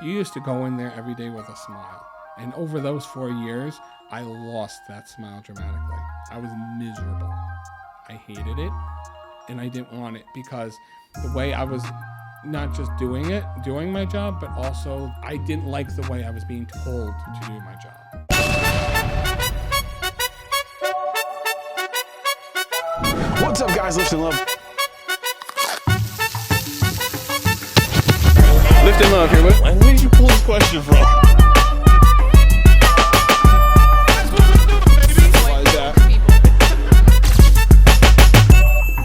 You used to go in there every day with a smile. And over those 4 years, I lost that smile dramatically. I was miserable. I hated it, and I didn't want it because the way I was not just doing my job, but also I didn't like the way I was being told to do my job. What's up, guys? Lift and Love. Lift and Love here. Where did you pull this question from? Why is that?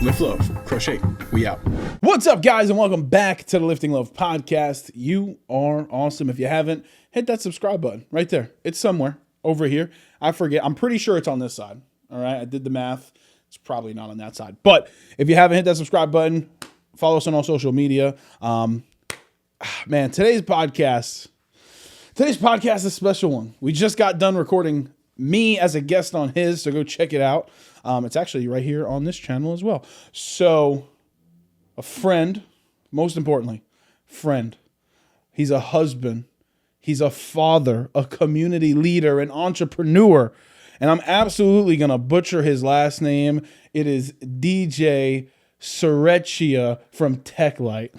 Lift Love. Crochet. We out. What's up, guys, and welcome back to the Lifting Love podcast. You are awesome. If you haven't, hit that subscribe button right there. It's somewhere over here. I forget. I'm pretty sure it's on this side. All right. I did the math. It's probably not on that side. But if you haven't hit that subscribe button, follow us on all social media. Man, today's podcast is a special one. We just got done recording me as a guest on his, so go check it out. It's actually right here on this channel as well. So, a friend, most importantly, friend. He's a husband. He's a father, a community leader, an entrepreneur. And I'm absolutely going to butcher his last name. It is DJ Surechia from Teklite.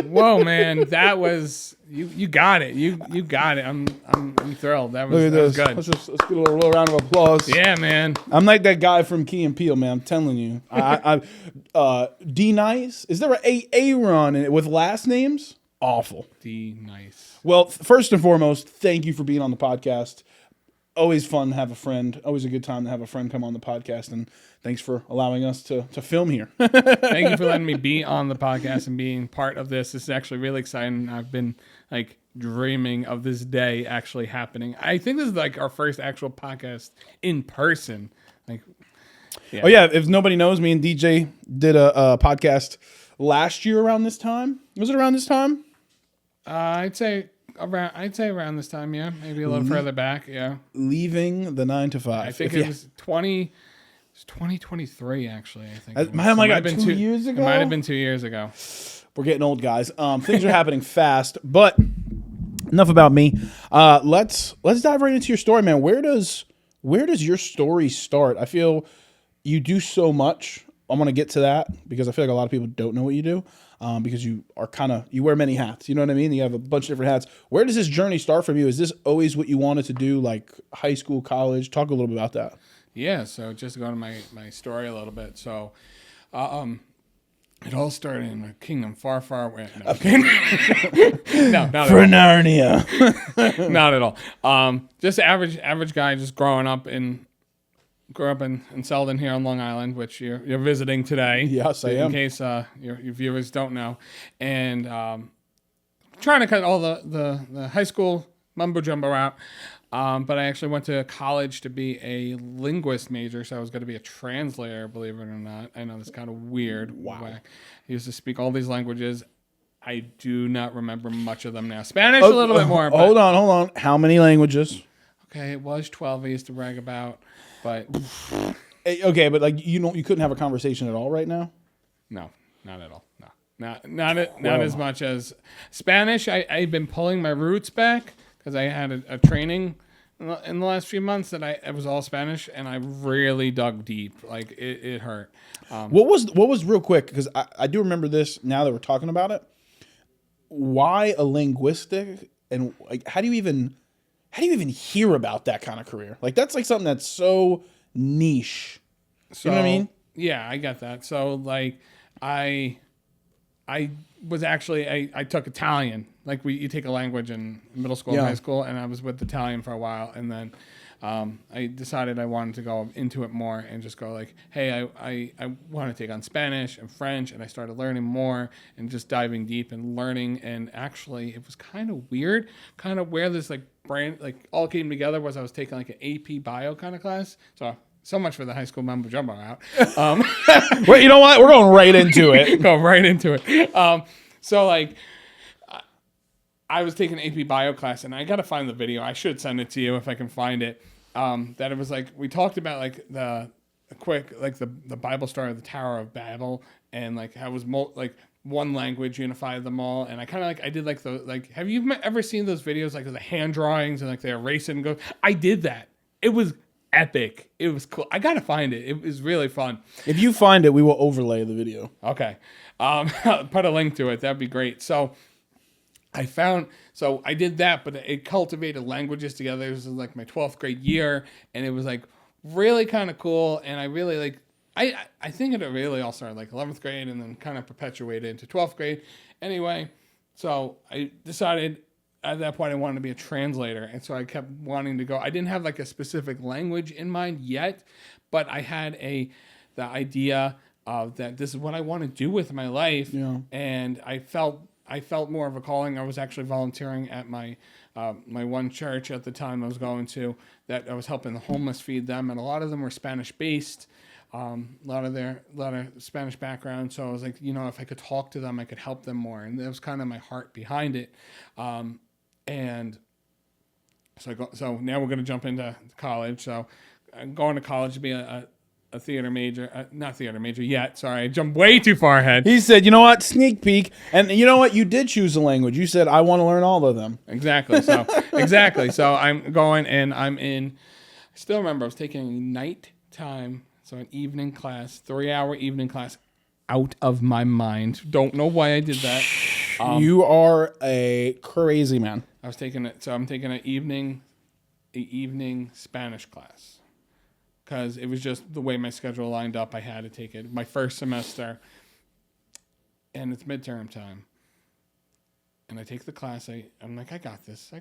Whoa, man, that was you got it. You got it. I'm thrilled. That was good. Let's get a little round of applause. Yeah, man. I'm like that guy from Key and Peele, man. I'm telling you. D Nice. Is there a run in it with last names? Awful. D Nice. Well, first and foremost, thank you for being on the podcast. Always fun to have a friend. Always a good time to have a friend come on the podcast. And thanks for allowing us to film here. Thank you for letting me be on the podcast and being part of this. This is actually really exciting. I've been dreaming of this day actually happening. I think this is our first actual podcast in person. Yeah. Oh yeah, if nobody knows, me and DJ did a podcast last year around this time. Was it around this time? I'd say around this time, yeah. Maybe a little further back, yeah. Leaving the 9 to 5. I think it was 2023, actually. I think. It might have been 2 years ago. It might have been 2 years ago. We're getting old, guys. Things are happening fast, but enough about me. Let's dive right into your story, man. Where does your story start? I feel you do so much. I want to get to that because I feel like a lot of people don't know what you do. Because you wear many hats. You know what I mean? You have a bunch of different hats. Where does this journey start from you? Is this always what you wanted to do, like high school, college? Talk a little bit about that. Yeah, so just to go to my story a little bit. So it all started in a kingdom far, far away. No, not For Narnia. Not at all. Just average guy just grew up in Selden here on Long Island, which you're visiting today. Yes, I am. In case your viewers don't know. And trying to cut all the high school mumbo jumbo out. But I actually went to college to be a linguist major, so I was going to be a translator, believe it or not. I know that's kind of weird. Wow. I used to speak all these languages. I do not remember much of them now. Spanish a little bit more. Hold on. How many languages? Okay, it was 12 I used to brag about. But okay, but you couldn't have a conversation at all right now? No, not at all. No, not as much as Spanish. I've been pulling my roots back because I had a training in the last few months that it was all Spanish, and I really dug deep. It hurt. What was real quick, because I do remember this now that we're talking about it. Why a linguistic, and how do you even hear about that kind of career? That's something that's so niche. So, you know what I mean? Yeah, I get that. So I was actually I took Italian. You take a language in middle school and high school, and I was with Italian for a while, and then I decided I wanted to go into it more and just go hey, I want to take on Spanish and French, and I started learning more and just diving deep and learning. And actually, it was kind of weird, where this brand all came together was I was taking an AP bio kind of class. So much for the high school mumbo jumbo out. Wait, you know what? We're going right into it. Go right into it. So I was taking AP bio class, and I got to find the video. I should send it to you if I can find it. That it was we talked about the quick the Bible story of the Tower of Babel, and how it was one language, unify them all. And I kind of like, I did like have you ever seen those videos, like the hand drawings and like they erase it and go, I did that. It was epic. It was cool. I got to find it. It was really fun. If you find it, we will overlay the video. Okay. Put a link to it. That'd be great. So I did that, but it cultivated languages together. It was like my 12th grade year, and it was like really kind of cool. And I really like, I think it really all started like 11th grade and then kind of perpetuated into 12th grade. Anyway, so I decided at that point I wanted to be a translator. And so I kept wanting to go. I didn't have like a specific language in mind yet, but I had the idea of that this is what I want to do with my life. Yeah. And I felt more of a calling. I was actually volunteering at my one church at the time I was going to, that I was helping the homeless feed them, and a lot of them were Spanish based, a lot of Spanish background. So I was like, if I could talk to them, I could help them more, and that was kind of my heart behind it. And so now we're going to jump into college. So I'm going to college to be a theater major, not theater major yet. Sorry, I jumped way too far ahead. He said, you know what, sneak peek. And you know what, you did choose a language. You said, I want to learn all of them. Exactly. So I'm going and I still remember I was taking nighttime, so an evening class, 3-hour evening class, out of my mind. Don't know why I did that. You are a crazy man. I'm taking an evening Spanish class. Because it was just the way my schedule lined up. I had to take it. My first semester, and it's midterm time. And I take the class. I'm like, I got this.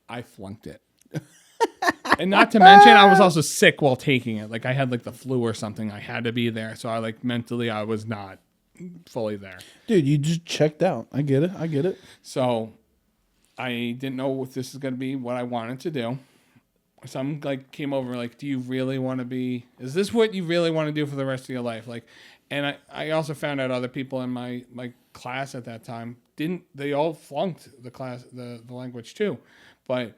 I flunked it. And not to mention, I was also sick while taking it. Like, I had, like, the flu or something. I had to be there. So, mentally, I was not fully there. Dude, you just checked out. I get it. So, I didn't know if this is going to be what I wanted to do. Some came over like, do you really want to be, is this what you really want to do for the rest of your life? And I also found out other people in my class at that time they all flunked the class, the language too. But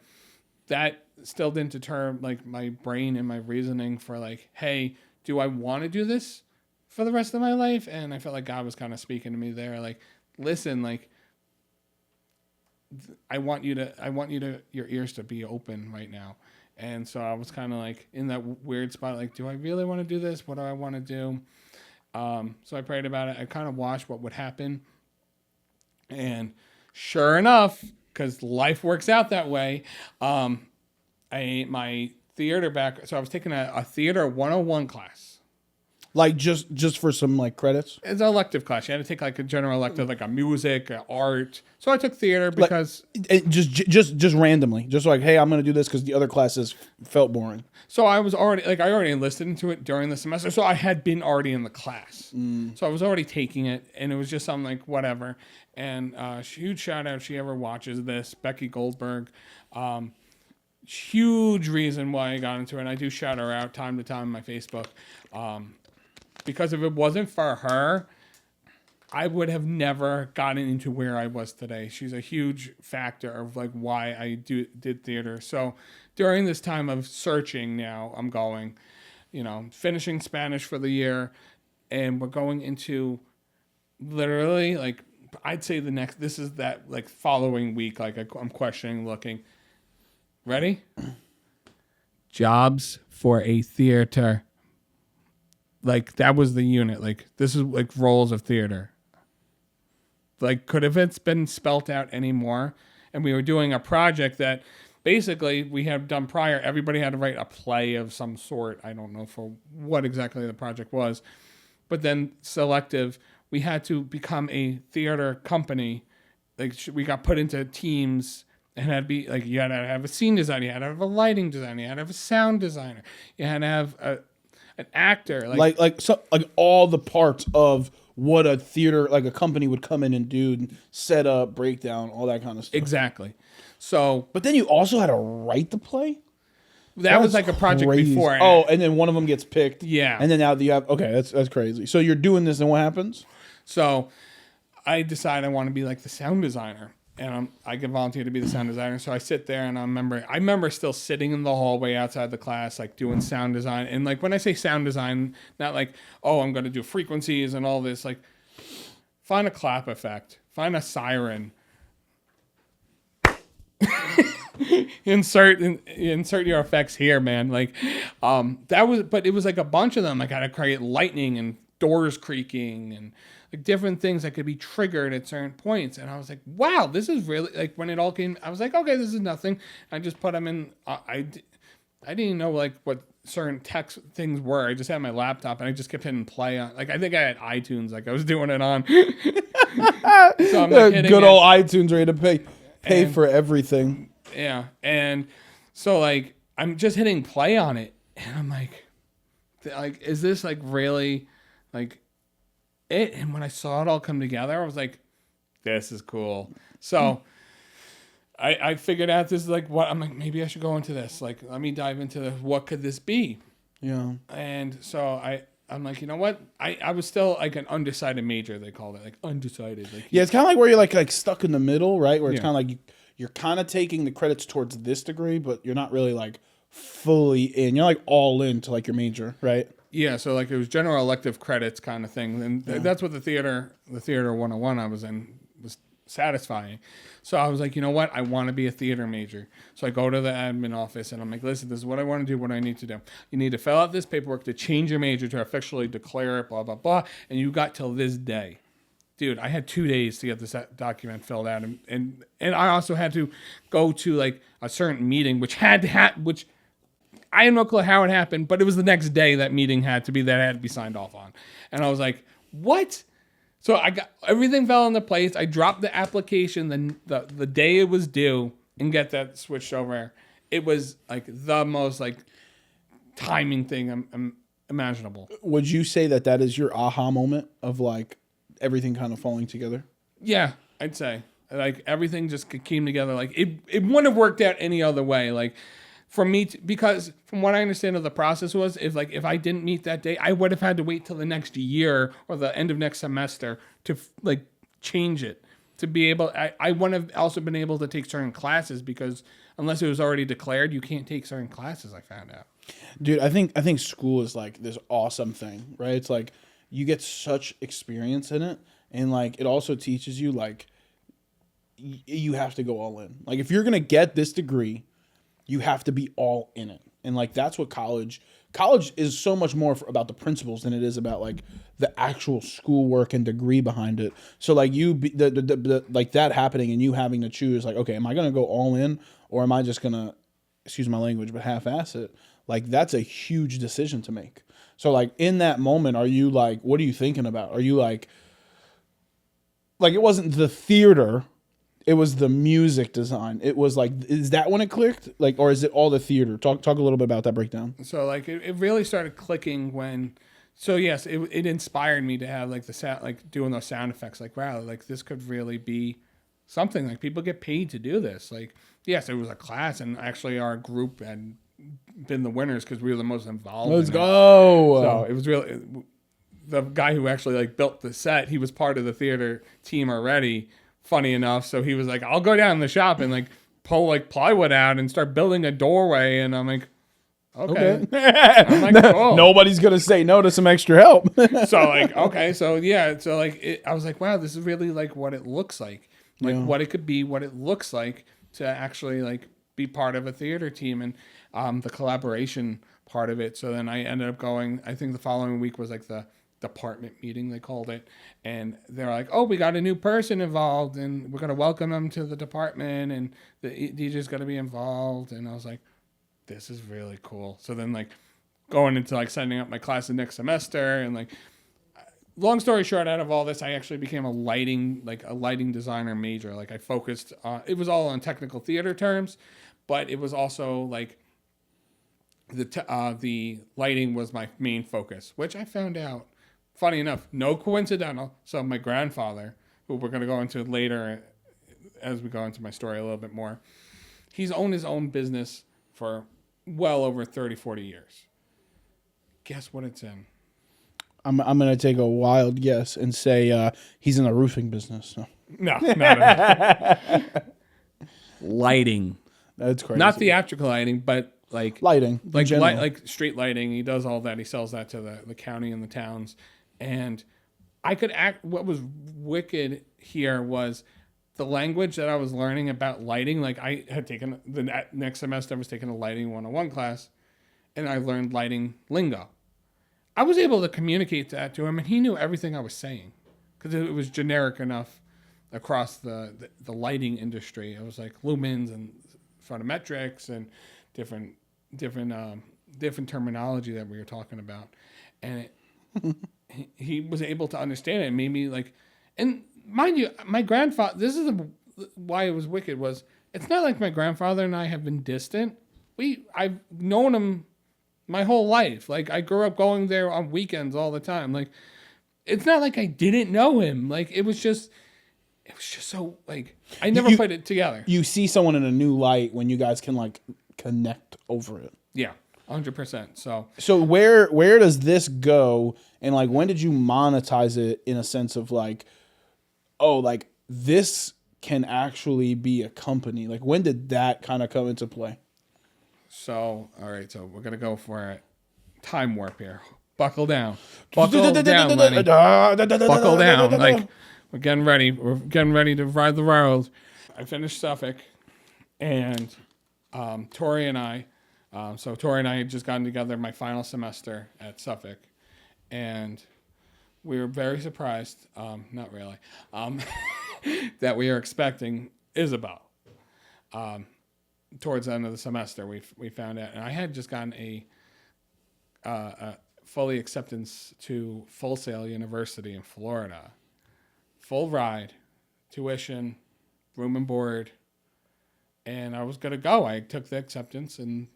that still didn't deter my brain and my reasoning for hey, do I want to do this for the rest of my life? And I felt like God was kind of speaking to me there. Listen, I want you to your ears to be open right now. And so I was kind of in that weird spot, do I really want to do this? What do I want to do? So I prayed about it. I kind of watched what would happen. And sure enough, because life works out that way, my theater so I was taking a theater 101 class. Just for some credits? It's an elective class. You had to take a general elective, a music, art. So I took theater because just randomly, just hey, I'm going to do this because the other classes felt boring. So I was already I already enlisted into it during the semester. So I had been already in the class. So I was already taking it, and it was just something whatever. And huge shout out, if she ever watches this, Becky Goldberg. Huge reason why I got into it. And I do shout her out time to time on my Facebook. Because if it wasn't for her, I would have never gotten into where I was today. She's a huge factor of why I did theater. So during this time of searching now, I'm going, finishing Spanish for the year, and we're going into literally I'd say this is that following week, I'm questioning, looking. Ready? Jobs for a theater. That was the unit. This is roles of theater. Could have it been spelt out any more? And we were doing a project that basically we had done prior. Everybody had to write a play of some sort. I don't know for what exactly the project was. But then selective, we had to become a theater company. We got put into teams. And had to be you had to have a scene designer, you had to have a lighting designer, you had to have a sound designer, you had to have an actor, all the parts of what a theater, a company would come in and do, set up, breakdown, all that kind of stuff. Exactly. So, but then you also had to write the play. That was a project before. Oh, and then one of them gets picked. Yeah. And then now you have that's crazy. So you're doing this, and what happens? So I decided I want to be the sound designer. I get volunteered to be the sound designer. So I sit there and I remember still sitting in the hallway outside the class, like doing sound design. And like when I say sound design, not like, oh, I'm going to do frequencies and all this, like find a clap effect, find a siren, insert your effects here, man. Like, but it was like a bunch of them. I got to create lightning and doors creaking and like different things that could be triggered at certain points. And I was like, wow, this is really like when it all came, I was like, okay, this is nothing. I just put them in. I didn't even know like what certain text things were. I just had my laptop and I just kept hitting play on. Like I think I had iTunes, like I was doing it on. So I'm like good old iTunes ready to pay for everything. Yeah, and so like I'm just hitting play on it, and I'm like, is this like really like it? And when I saw it all come together, I was like, this is cool. So I figured out this is like what I'm like. Maybe I should go into this. Like, let me dive into this. What could this be? Yeah. And so I'm like, you know what? I was still like an undecided major. They called it like undecided. Like yeah, it's kind of like where you're like stuck in the middle, right? Where it's kind of like you're kind of taking the credits towards this degree, but you're not really like fully in. You're like all into like your major, right? Yeah, so like it was general elective credits kind of thing, and that's what the theater 101 I was in was satisfying. So I was like, you know what? I want to be a theater major. So I go to the admin office and I'm like, listen, this is what I want to do, what I need to do. You need to fill out this paperwork to change your major to officially declare it, blah, blah, blah. And you got till this day. Dude, I had 2 days to get this document filled out. And I also had to go to like a certain meeting, which which I had no clue how it happened, but it was the next day that meeting had to be signed off on. And I was like, what? So I got everything fell into place. I dropped the application the day it was due and get that switched over. It was like the most like timing thing imaginable. Would you say that is your aha moment of like everything kind of falling together? Yeah, I'd say like everything just came together. Like it wouldn't have worked out any other way. Like for me, because from what I understand of the process was, if I didn't meet that day, I would have had to wait till the next year or the end of next semester to like change it to be able. I wouldn't have also been able to take certain classes because unless it was already declared, you can't take certain classes. I found out. Dude, I think school is like this awesome thing, right? It's like you get such experience in it, and like it also teaches you like you have to go all in. Like if you're gonna get this degree, you have to be all in it. And like that's what college is so much more about the principles than it is about like the actual schoolwork and degree behind it. So like like that happening and you having to choose like, okay, am I going to go all in or am I just going to, excuse my language, but half-ass it? Like that's a huge decision to make. So like in that moment, are you like, what are you thinking about? Are you like it wasn't the theater, it was the music design. It was like, is that when it clicked? Like, or is it all the theater? Talk a little bit about that breakdown. So like it really started clicking when, so yes, it inspired me to have like the sound, like doing those sound effects. Like wow, like this could really be something. Like people get paid to do this. Like yes, it was a class, and actually our group had been the winners because we were the most involved. Let's go. So it was really the guy who actually like built the set. He was part of the theater team already. Funny enough, so he was like, I'll go down in the shop and like pull like plywood out and start building a doorway, and I'm like, okay. I'm like, cool. Nobody's gonna say no to some extra help. So like, okay, so yeah, so like I was like, wow, this is really like what it looks like what it could be, what it looks like to actually like be part of a theater team, and the collaboration part of it. So then I ended up going, I think the following week was like the department meeting, they called it, and they're like, oh, we got a new person involved and we're going to welcome them to the department and the DJ's going to be involved. And I was like, this is really cool. So then like going into like setting up my classes next semester, and like long story short, out of all this, I actually became a lighting designer major. Like I focused it was all on technical theater terms, but it was also like the lighting was my main focus, which I found out, funny enough, no coincidental. So my grandfather, who we're going to go into later as we go into my story a little bit more, he's owned his own business for well over 30, 40 years. Guess what it's in? I'm going to take a wild guess and say he's in the roofing business. So. No, not at all. Lighting. That's crazy. Not theatrical lighting, but like lighting, in like general. like street lighting. He does all that. He sells that to the county and the towns. And I could act. What was wicked here was the language that I was learning about lighting. Like I had taken the next semester, I was taking a lighting 101 class, and I learned lighting lingo. I was able to communicate that to him, and he knew everything I was saying because it was generic enough across the lighting industry. It was like lumens and photometrics and different terminology that we were talking about, and he was able to understand it. It made me like, and mind you, my grandfather. This is why it was wicked. Was it's not like my grandfather and I have been distant. I've known him my whole life. Like I grew up going there on weekends all the time. Like it's not like I didn't know him. Like it was just so like I never put it together. You see someone in a new light when you guys can like connect over it. Yeah, 100%. So where does this go? And like when did you monetize it in a sense of like, oh, like this can actually be a company? Like when did that kind of come into play? So all right, so we're gonna go for a time warp here. Buckle down, Lenny. Buckle down. Like we're getting ready. We're getting ready to ride the world. I finished Suffolk, and Tori and I. So Tori and I had just gotten together my final semester at Suffolk, and we were very surprised. Not really. That we were expecting Isabel. Towards the end of the semester, we found out, and I had just gotten a fully acceptance to Full Sail University in Florida, full ride, tuition, room and board, and I was gonna go. I took the acceptance, and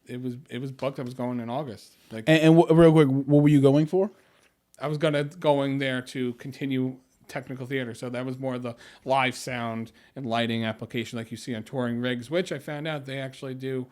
it was booked. I was going in August. Like, and real quick, what were you going for? I was going there to continue technical theater, so that was more the live sound and lighting application like you see on touring rigs, which I found out they actually do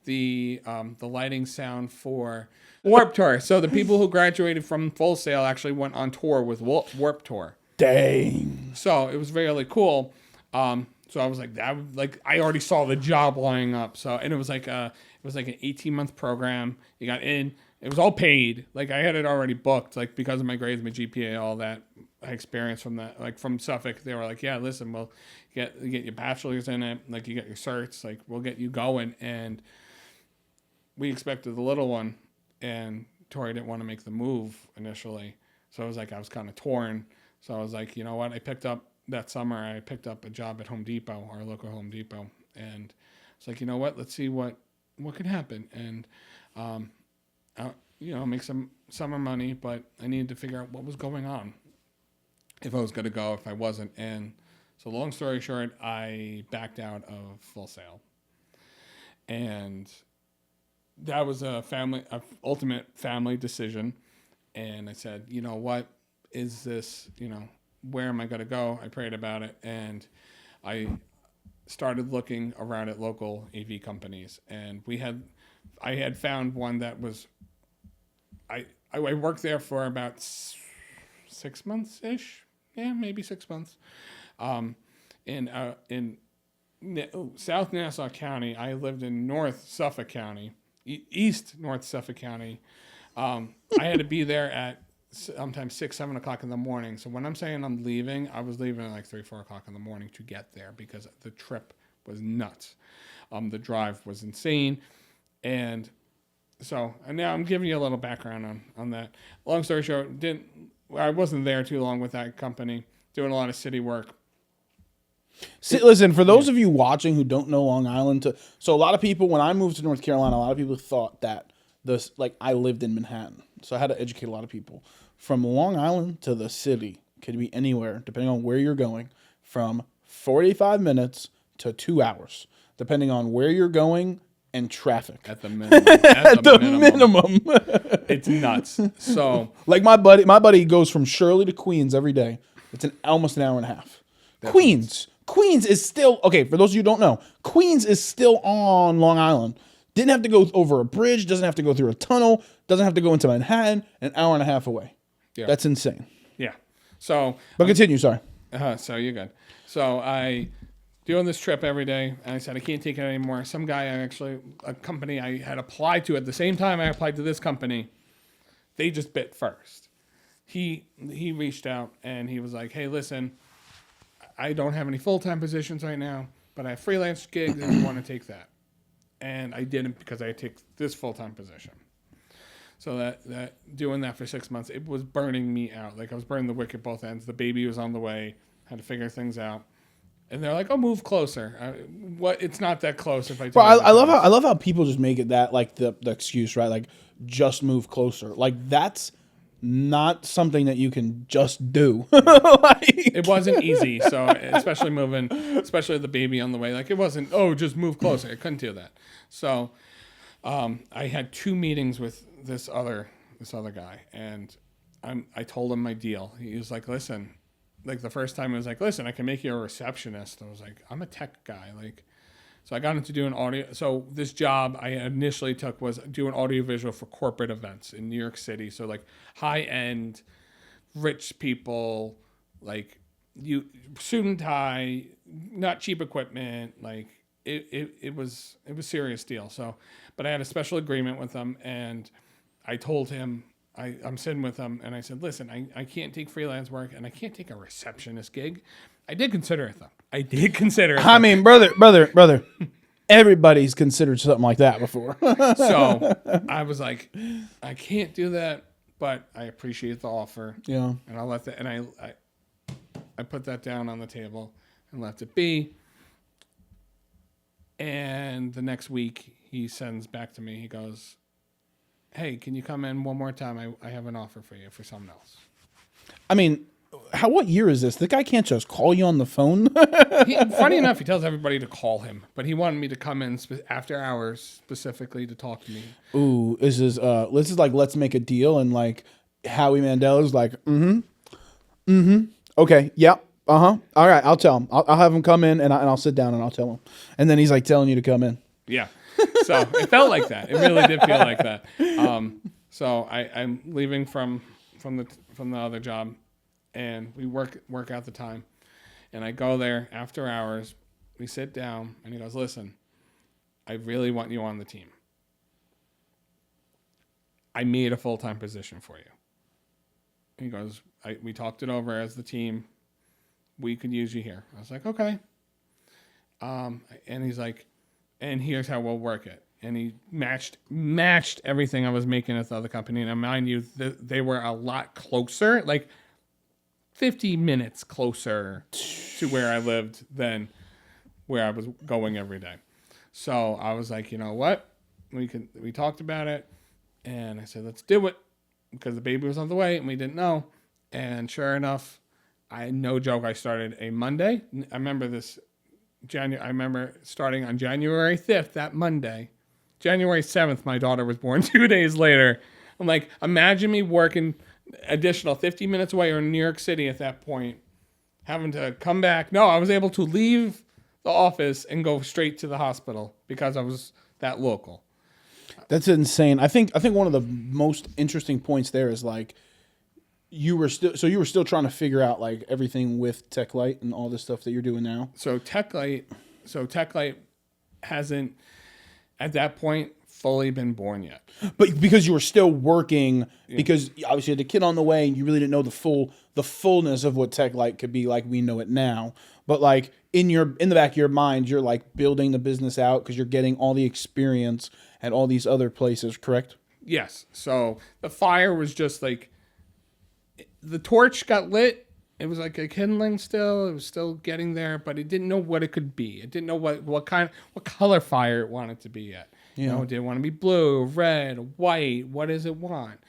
the lighting sound for Warped Tour. So the people who graduated from Full Sail actually went on tour with Warped Tour. Dang. So it was really cool. So I was like, I already saw the job lining up. So, and it was like an 18-month program. You got in. It was all paid. Like I had it already booked. Like because of my grades, my GPA, all that. I experienced from that. Like from Suffolk, they were like, yeah, listen, we'll get your bachelor's in it. Like you get your certs. Like we'll get you going. And we expected the little one, and Tori didn't want to make the move initially. So it was like I was kind of torn. So I was like, you know what? That summer, I picked up a job at Home Depot, our local Home Depot. And it's like, you know what? Let's see what could happen. And, make some summer money, but I needed to figure out what was going on. If I was going to go, if I wasn't. And so long story short, I backed out of Full Sail. And that was a ultimate family decision. And I said, you know what? Is this, where am I going to go? I prayed about it, and I started looking around at local AV companies, and I had found one that was, I worked there for about 6 months-ish. Yeah, maybe 6 months. In South Nassau County. I lived in North Suffolk County, East North Suffolk County. I had to be there at sometimes 6, 7 o'clock in the morning. So when I'm saying I'm leaving, I was leaving at like 3, 4 o'clock in the morning to get there because the trip was nuts. The drive was insane. And now I'm giving you a little background on that. Long story short, I wasn't there too long with that company, doing a lot of city work. Listen, for those of you watching who don't know Long Island, so a lot of people, when I moved to North Carolina, a lot of people thought that I lived in Manhattan. So I had to educate a lot of people. From Long Island to the city could be anywhere, depending on where you're going, from 45 minutes to 2 hours, depending on where you're going and traffic. At the minimum. At the minimum. It's nuts. So, like my buddy goes from Shirley to Queens every day. It's almost an hour and a half. Queens is still, okay, for those of you who don't know, Queens is still on Long Island. Didn't have to go over a bridge, doesn't have to go through a tunnel, doesn't have to go into Manhattan, an hour and a half away. Yeah. That's insane. Yeah. So, but continue, sorry. So you're good. So I doing this trip every day, and I said I can't take it anymore. Some guy, a company I had applied to at the same time I applied to this company, they just bit first. He reached out and he was like, "Hey, listen, I don't have any full-time positions right now, but I have freelance gigs if you want to take that." And I didn't because I take this full-time position. So that doing that for 6 months, it was burning me out. Like I was burning the wick at both ends. The baby was on the way, had to figure things out. And they're like, "Oh, move closer." It's not that close if I. Bro, I love how people just make it that like the excuse, right? Like just move closer. Like that's not something that you can just do. It wasn't easy. So especially the baby on the way, like it wasn't. Oh, just move closer. I couldn't do that. So I had 2 meetings with this other guy, and I told him my deal. He was like, "Listen." Like the first time, it was like, "Listen, I can make you a receptionist." I was like, "I'm a tech guy." Like, so I got into doing audio. So this job I initially took was doing audiovisual for corporate events in New York City. So like high end, rich people, like suit and tie, not cheap equipment. Like it was a serious deal. So, but I had a special agreement with them, and I told him. I'm sitting with him, and I said, "Listen, I can't take freelance work, and I can't take a receptionist gig." I did consider it, though. I mean, brother, everybody's considered something like that before. So I was like, "I can't do that, but I appreciate the offer." Yeah. And I'll let that, and I put that down on the table and left it be. And the next week, he sends back to me. He goes, "Hey, can you come in one more time? I have an offer for you for something else." I mean, what year is this? The guy can't just call you on the phone. Funny enough, he tells everybody to call him, but he wanted me to come in after hours specifically to talk to me. Ooh, this is like Let's Make a Deal, and like Howie Mandel's like, okay, yep, all right, I'll tell him. I'll have him come in, and I'll sit down and I'll tell him, and then he's like telling you to come in. Yeah. So it felt like that. It really did feel like that. So I'm leaving from the other job, and we work out the time, and I go there after hours. We sit down, and he goes, "Listen, I really want you on the team. I made a full-time position for you." And he goes, "We talked it over as the team. We could use you here." I was like, "Okay." And he's like, "And here's how we'll work it." And he matched everything I was making at the other company. And mind you, they were a lot closer, like 50 minutes closer to where I lived than where I was going every day. So I was like, "You know what? We talked about it, and I said, let's do it," because the baby was on the way and we didn't know. And sure enough, no joke, I started a Monday. I remember this. I remember starting on January 5th, that Monday. January 7th, my daughter was born 2 days later. I'm like, imagine me working additional 50 minutes away or in New York City at that point, having to come back. No, I was able to leave the office and go straight to the hospital because I was that local. That's insane. I think one of the most interesting points there is like, you were still trying to figure out like everything with Teklite and all this stuff that you're doing now. So Teklite hasn't at that point fully been born yet. But because you were still working, because obviously you had a kid on the way and you really didn't know the fullness of what Teklite could be like we know it now. But like in the back of your mind, you're like building the business out because you're getting all the experience at all these other places, correct? Yes. So the fire was just like, the torch got lit. It was like a kindling still. It was still getting there, but it didn't know what it could be. It didn't know what color fire it wanted to be yet. Yeah. You know, did it want to be blue, red, white? What does it want?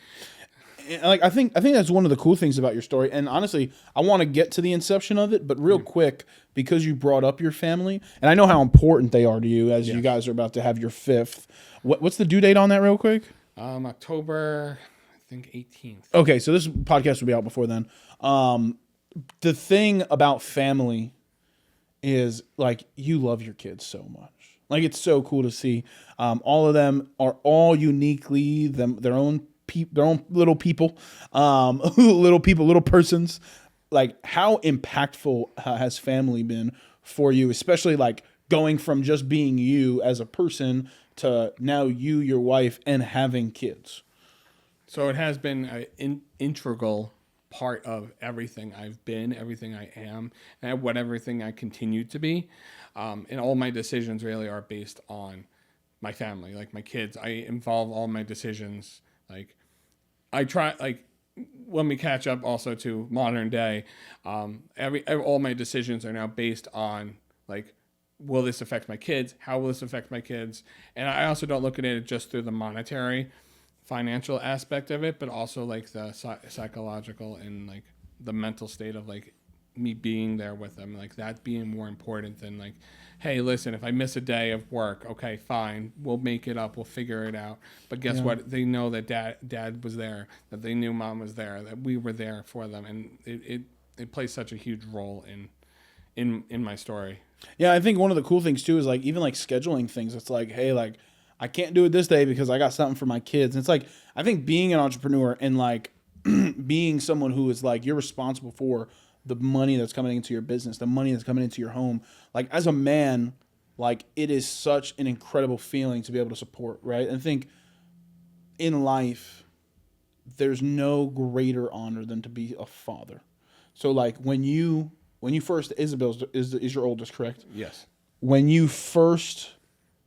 And like I think that's one of the cool things about your story. And honestly, I want to get to the inception of it, but real quick, because you brought up your family, and I know how important they are to you as you guys are about to have your 5th. What's the due date on that real quick? October, I think 18th. Okay, so this podcast will be out before then. The thing about family is like you love your kids so much. Like it's so cool to see. All of them are all uniquely their own little people, little persons. like how impactful has family been for you, especially like going from just being you as a person to now you, your wife, and having kids? So it has been an integral part of everything I've been, everything I am, and everything I continue to be. And all my decisions really are based on my family, like my kids. I involve all my decisions. Like I try, like when we catch up also to modern day, all my decisions are now based on like, will this affect my kids? How will this affect my kids? And I also don't look at it just through the monetary, financial aspect of it, but also like the psychological and like the mental state of like me being there with them, like that being more important than like, hey, listen, if I miss a day of work, okay, fine, we'll make it up, we'll figure it out. But guess what? They know that dad was there, that they knew mom was there, that we were there for them, and it plays such a huge role in my story. Yeah, I think one of the cool things too is like even like scheduling things. It's like, hey, like I can't do it this day because I got something for my kids. And it's like, I think being an entrepreneur and like being someone who is like, you're responsible for the money that's coming into your business, the money that's coming into your home. Like as a man, like it is such an incredible feeling to be able to support, right? And I think in life, there's no greater honor than to be a father. So like when you first, Isabel is your oldest, correct? Yes. When you first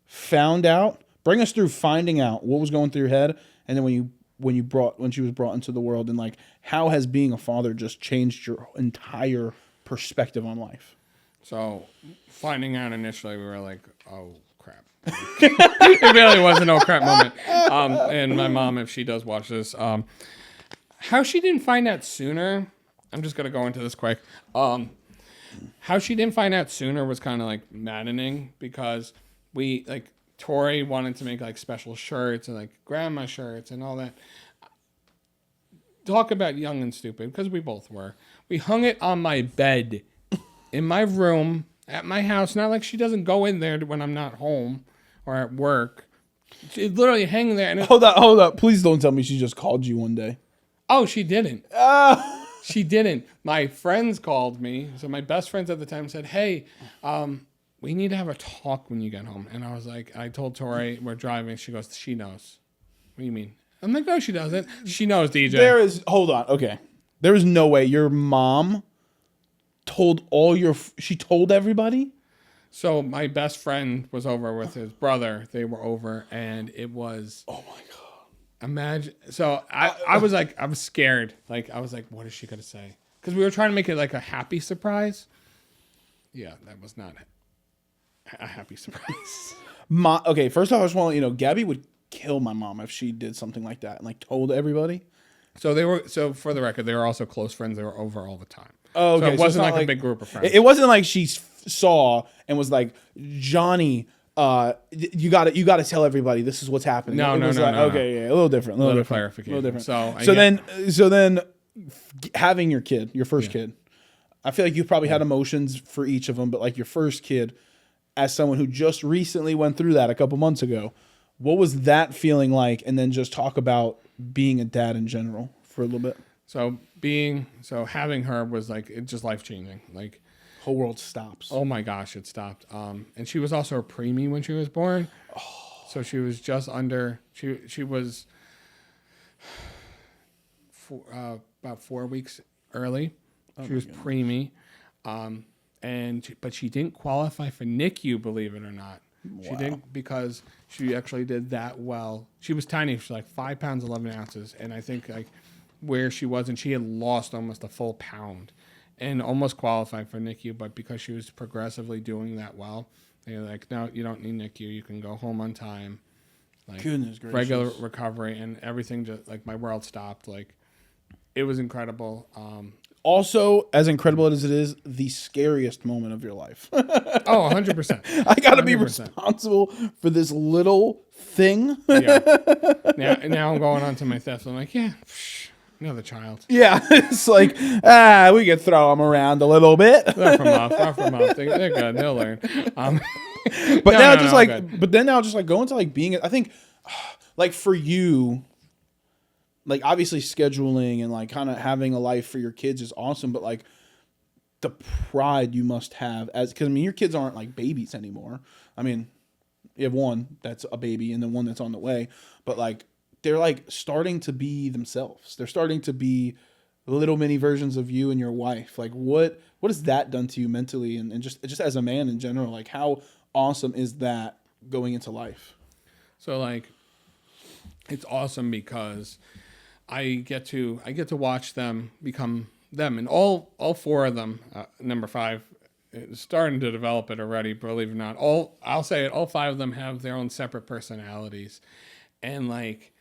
found out, bring us through finding out what was going through your head, and then when she was brought into the world, and like how has being a father just changed your entire perspective on life? So finding out initially, we were like, oh crap. It really was an oh crap moment. And my mom, if she does watch this, how she didn't find out sooner, I'm just gonna go into this quick. How she didn't find out sooner was kind of like maddening, because we like Tori wanted to make like special shirts and like grandma shirts and all that. Talk about young and stupid, because we both were. We hung it on my bed in my room at my house. Not like she doesn't go in there when I'm not home or at work. She literally hanging there. And Hold up. Please don't tell me she just called you one day. Oh, she didn't. She didn't. My friends called me. So my best friends at the time said, hey, we need to have a talk when you get home. And I was like, I told Tori, we're driving. She goes, she knows. What do you mean? I'm like, no, she doesn't. She knows, DJ. Hold on. Okay. There is no way your mom told she told everybody? So my best friend was over with his brother. They were over, and it was, Oh my God. imagine. So I was like, I was scared. Like, I was like, what is she going to say? Because we were trying to make it like a happy surprise. Yeah, that was not a happy surprise. Okay, first off, I just want to let you know, Gabby would kill my mom if she did something like that and like told everybody. So for the record, they were also close friends. They were over all the time. Oh, okay. So it wasn't it's not like a big group of friends. It wasn't like she saw and was like, Johnny, you got to tell everybody this is what's happening. No. Okay, yeah, a little different. A little clarification. different. So then having your first kid, I feel like you probably had emotions for each of them, but like your first kid, as someone who just recently went through that a couple months ago, what was that feeling like? And then just talk about being a dad in general for a little bit. So having her was like, it's just life changing. Like, whole world stops. Oh my gosh, it stopped. And she was also a preemie when she was born. So she was just under. She was about 4 weeks early. She was preemie, but she didn't qualify for NICU, believe it or not. Wow. She didn't, because she actually did that well. She was tiny. She was like 5 pounds 11 ounces, and I think like where she was, and she had lost almost a full pound, and almost qualified for NICU. But because she was progressively doing that well, they were like, no, you don't need NICU. You can go home on time. Like, goodness gracious. Regular recovery, and everything just like my world stopped. Like, it was incredible. Also, as incredible as it is, the scariest moment of your life. 100%. I got to be responsible for this little thing. Yeah. Now I'm going on to my theft. I'm like, yeah, another child. Yeah, it's like, we could throw them around a little bit. Rough them off. They're good. They'll learn. But then now just like going to like being, I think, like for you, like obviously scheduling and like kind of having a life for your kids is awesome, but like the pride you must have because I mean your kids aren't like babies anymore. I mean, you have one that's a baby and then one that's on the way, but like they're like starting to be themselves. They're starting to be little mini versions of you and your wife. Like what has that done to you mentally and just as a man in general? Like how awesome is that going into life? So like, it's awesome because I get to watch them become them, and all four of them. Number 5 is starting to develop it already. Believe it or not, I'll say it. All 5 of them have their own separate personalities, and like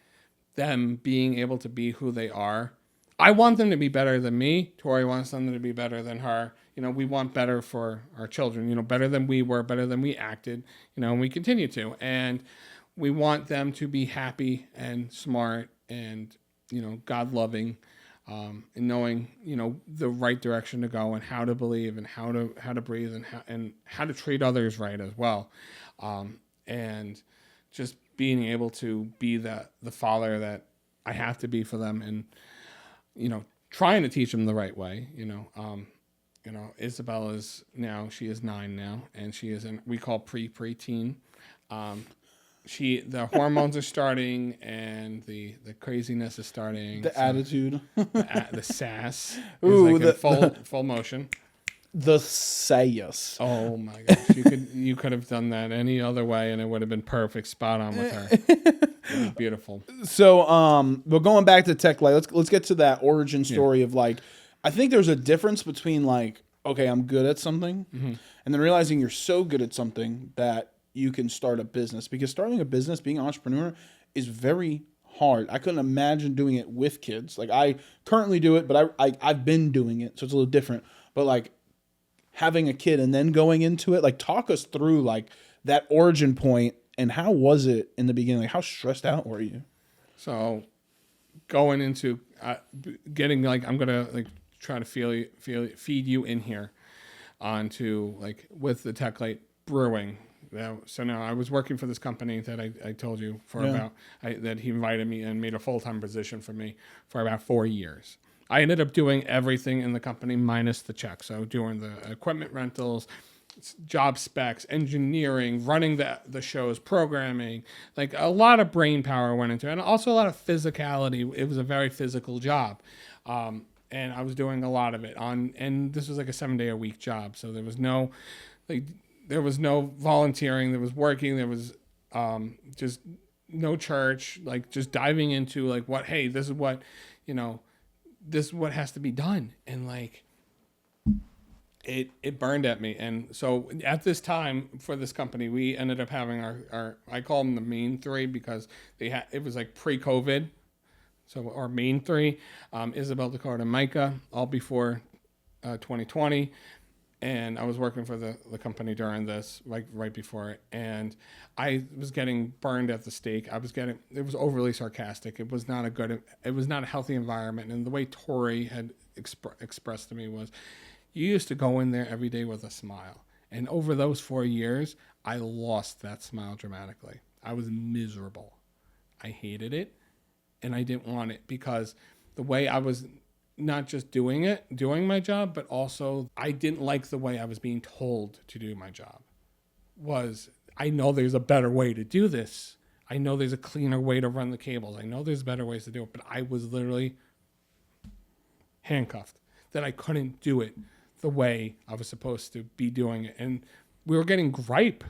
them being able to be who they are. I want them to be better than me. Tori wants them to be better than her. You know, we want better for our children. You know, better than we were, better than we acted. You know, and we continue to, and we want them to be happy and smart and, you know, God-loving, and knowing, you know, the right direction to go and how to believe and how to breathe and how to treat others right as well. And just being able to be the father that I have to be for them, and, you know, trying to teach them the right way. You know, Isabel she is 9 now, and she is we call preteen. The hormones are starting, and the craziness is starting. The attitude, the sass, Ooh, is like in full motion. The sass. Oh my gosh, you could have done that any other way, and it would have been perfect, spot on with her. It was beautiful. So, but going back to Teklite, let's get to that origin story of like, I think there's a difference between like, okay, I'm good at something, and then realizing you're so good at something that you can start a business, because starting a business, being an entrepreneur is very hard. I couldn't imagine doing it with kids. Like I currently do it, but I've been doing it, so it's a little different. But like having a kid and then going into it, like talk us through like that origin point and how was it in the beginning? Like how stressed out were you? So going into getting like, I'm gonna like try to feed you in here onto like with the Teklite brewing. So now I was working for this company that I told you for that he invited me and made a full-time position for me for about 4 years. I ended up doing everything in the company minus the check. So doing the equipment rentals, job specs, engineering, running the shows, programming, like a lot of brain power went into it, and also a lot of physicality. It was a very physical job. And I was doing a lot of it and this was like a 7-day-a-week job. So there was no volunteering, there was working, there was just no church, like just diving into like this is what, you know, this is what has to be done. And like, it burned at me. And so at this time for this company, we ended up having our I call them the main 3 because it was like pre-COVID. So our main 3, Isabel, Dakota, and Micah, all before 2020. And I was working for the company during this, like right before it. And I was getting burned at the stake. It was overly sarcastic. It was not a healthy environment. And the way Tori had expressed to me was, you used to go in there every day with a smile. And over those 4 years, I lost that smile dramatically. I was miserable. I hated it. And I didn't want it because the way I was not just doing my job, but also I didn't like the way I was being told to do my job. I know there's a better way to do this. I know there's a cleaner way to run the cables. I know there's better ways to do it, but I was literally handcuffed that I couldn't do it the way I was supposed to be doing it. And we were getting gripe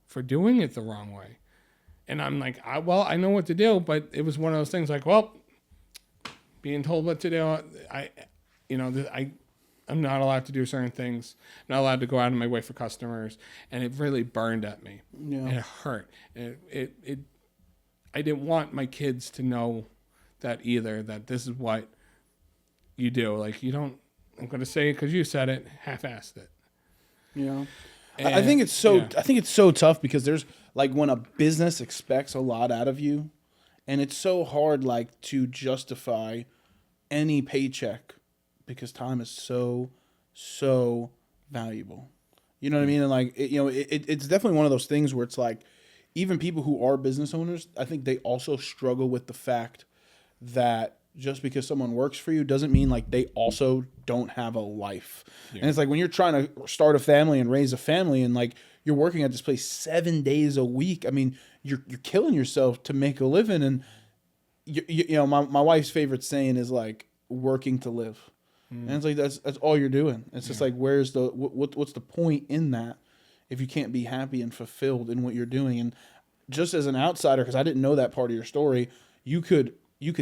for doing it the wrong way. And I'm like, I know what to do, but it was one of those things like, well, being told what to do, I'm not allowed to do certain things. I'm not allowed to go out of my way for customers, and it really burned at me. Yeah. And it hurt. And I didn't want my kids to know that either. That this is what you do. Like you don't. I'm going to say it because you said it. Half-assed it. Yeah. I think it's so. Yeah. I think it's so tough because there's like when a business expects a lot out of you, and it's so hard like to justify any paycheck because time is so valuable. You know what I mean? And like it's definitely one of those things where it's like even people who are business owners, I think they also struggle with the fact that just because someone works for you doesn't mean like they also don't have a life. Yeah. And it's like when you're trying to start a family and raise a family and like you're working at this place 7 days a week. I mean, you're killing yourself to make a living. And you know, my wife's favorite saying is like working to live. And it's like that's all you're doing. It's just like where's the what's the point in that if you can't be happy and fulfilled in what you're doing? And just as an outsider, because I didn't know that part of your story, you could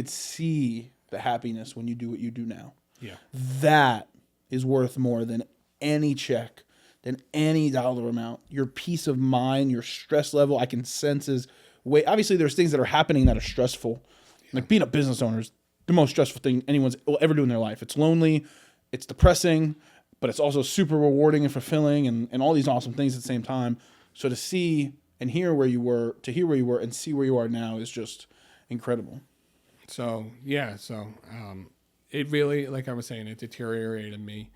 see the happiness when you do what you do now. Yeah. That is worth more than any check, than any dollar amount. Your peace of mind, your stress level, I can sense is way. Obviously, there's things that are happening that are stressful. Like being a business owner is the most stressful thing anyone's will ever do in their life. It's lonely, it's depressing, but it's also super rewarding and fulfilling and all these awesome things at the same time. So to see and hear where you were, and see where you are now is just incredible. So, yeah. So, it really, like I was saying, it deteriorated me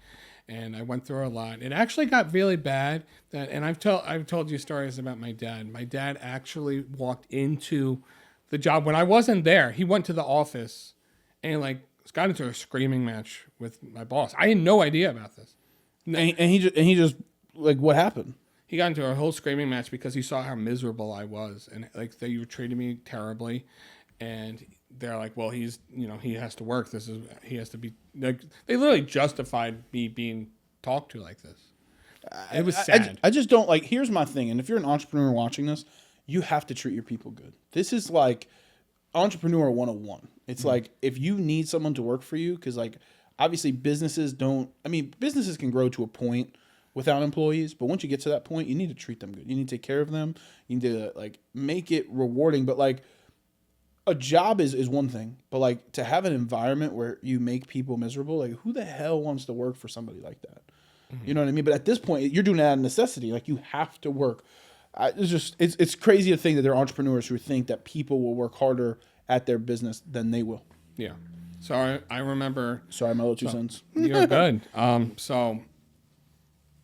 and I went through a lot. It actually got really bad and I've told you stories about my dad. My dad actually walked into the job when I wasn't there. He went to the office and like got into a screaming match with my boss. I had no idea about this. And he just like, what happened? He got into a whole screaming match because he saw how miserable I was and like they were treating me terribly. And they're like, well, he has to work. He has to be like, they literally justified me being talked to like this. It was sad. I just don't like, here's my thing. And if you're an entrepreneur watching this, you have to treat your people good. This is like entrepreneur 101. It's like, if you need someone to work for you, because like, obviously businesses can grow to a point without employees, but once you get to that point, you need to treat them good. You need to take care of them. You need to like make it rewarding. But like a job is one thing, but like to have an environment where you make people miserable, like who the hell wants to work for somebody like that? You know what I mean? But at this point, you're doing that out of necessity. Like you have to work. It's crazy to think that there are entrepreneurs who think that people will work harder at their business than they will. Yeah. So I remember. Sorry, my little 2 cents. You're good. So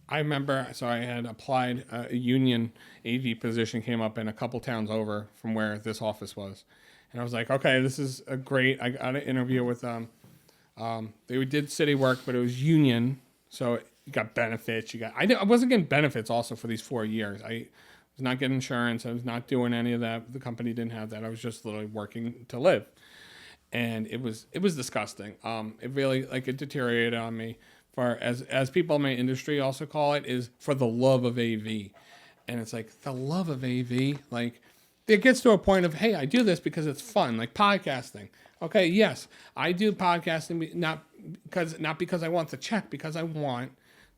I remember. So I had applied a union AV position came up in a couple towns over from where this office was, and I was like, okay, this is a great. I got an interview with them. They did city work, but it was union, so you got benefits. I wasn't getting benefits also for these 4 years. I was not getting insurance. I was not doing any of that. The company didn't have that. I was just literally working to live. And it was disgusting. It really it deteriorated on me. For as people in my industry also call it, is for the love of AV. And it's like the love of AV, like it gets to a point of, hey, I do this because it's fun, like podcasting. Okay, yes, I do podcasting not because I want the check, because I want